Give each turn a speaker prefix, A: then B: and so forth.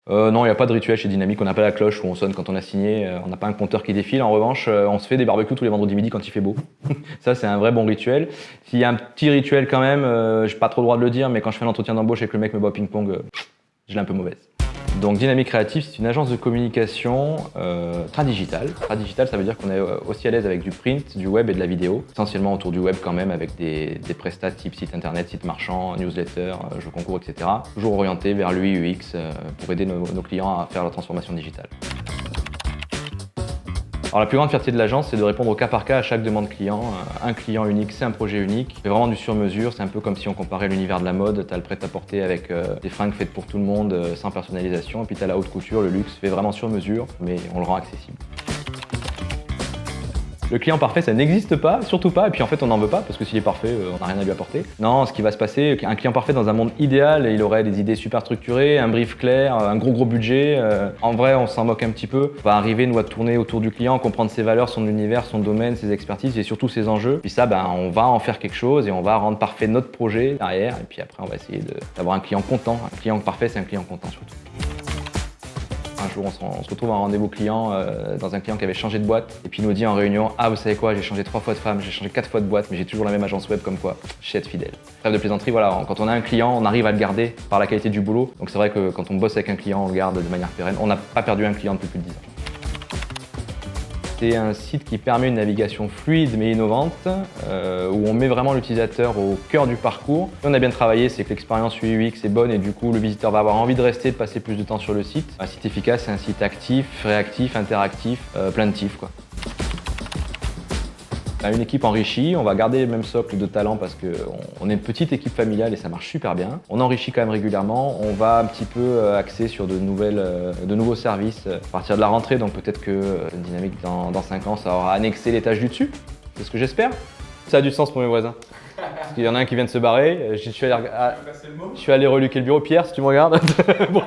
A: Non, il n'y a pas de rituel chez Dynamic, on n'a pas la cloche où on sonne quand on a signé, on n'a pas un compteur qui défile. En revanche, on se fait des barbecues tous les vendredis midi quand il fait beau. Ça, c'est un vrai bon rituel. S'il y a un petit rituel quand même, j'ai pas trop le droit de le dire, mais quand je fais l'entretien d'embauche et que le mec me bat au ping-pong, je l'ai un peu mauvaise. Donc Dynamic Creative, c'est une agence de communication Tradigital. Tradigital, ça veut dire qu'on est aussi à l'aise avec du print, du web et de la vidéo. Essentiellement autour du web quand même, avec des prestats type site internet, site marchand, newsletter, jeux concours, etc. Toujours orienté vers l'UI UX pour aider nos clients à faire leur transformation digitale. Alors la plus grande fierté de l'agence, c'est de répondre au cas par cas à chaque demande client. Un client unique, c'est un projet unique. C'est vraiment du sur-mesure, c'est un peu comme si on comparait l'univers de la mode. Tu as le prêt-à-porter avec des fringues faites pour tout le monde, sans personnalisation. Et puis tu as la haute couture, le luxe, fait vraiment sur mesure, mais on le rend accessible. Le client parfait, ça n'existe pas, surtout pas, et puis en fait on n'en veut pas, parce que s'il est parfait, on n'a rien à lui apporter. Non, ce qui va se passer, un client parfait dans un monde idéal, il aurait des idées super structurées, un brief clair, un gros budget. En vrai, on s'en moque un petit peu. On va arriver, nous, à tourner autour du client, comprendre ses valeurs, son univers, son domaine, ses expertises et surtout ses enjeux. Puis ça, on va en faire quelque chose et on va rendre parfait notre projet derrière, et puis après on va essayer d'avoir un client content. Un client parfait, c'est un client content surtout. Un jour, on se retrouve à un rendez-vous client dans un client qui avait changé de boîte et puis il nous dit en réunion « Ah, vous savez quoi, j'ai changé 3 fois de femme, j'ai changé 4 fois de boîte, mais j'ai toujours la même agence web comme quoi, je sais être fidèle. » Trêve de plaisanterie, voilà, quand on a un client, on arrive à le garder par la qualité du boulot. Donc c'est vrai que quand on bosse avec un client, on le garde de manière pérenne. On n'a pas perdu un client depuis plus de 10 ans. C'est un site qui permet une navigation fluide mais innovante, où on met vraiment l'utilisateur au cœur du parcours. Ce qu'on a bien travaillé, c'est que l'expérience UI UX est bonne et du coup le visiteur va avoir envie de rester, de passer plus de temps sur le site. Un site efficace, c'est un site actif, réactif, interactif, plein de tifs, quoi. Une équipe enrichie, on va garder le même socle de talent parce qu'on est une petite équipe familiale et ça marche super bien. On enrichit quand même régulièrement, on va un petit peu axer sur de nouveaux services à partir de la rentrée, donc peut-être que Dynamic dans 5 ans ça aura annexé les tâches du dessus, c'est ce que j'espère. Ça a du sens pour mes voisins. Parce qu'il y en a un qui vient de se barrer, je suis allé reluquer le bureau. Pierre, si tu me regardes. Bon.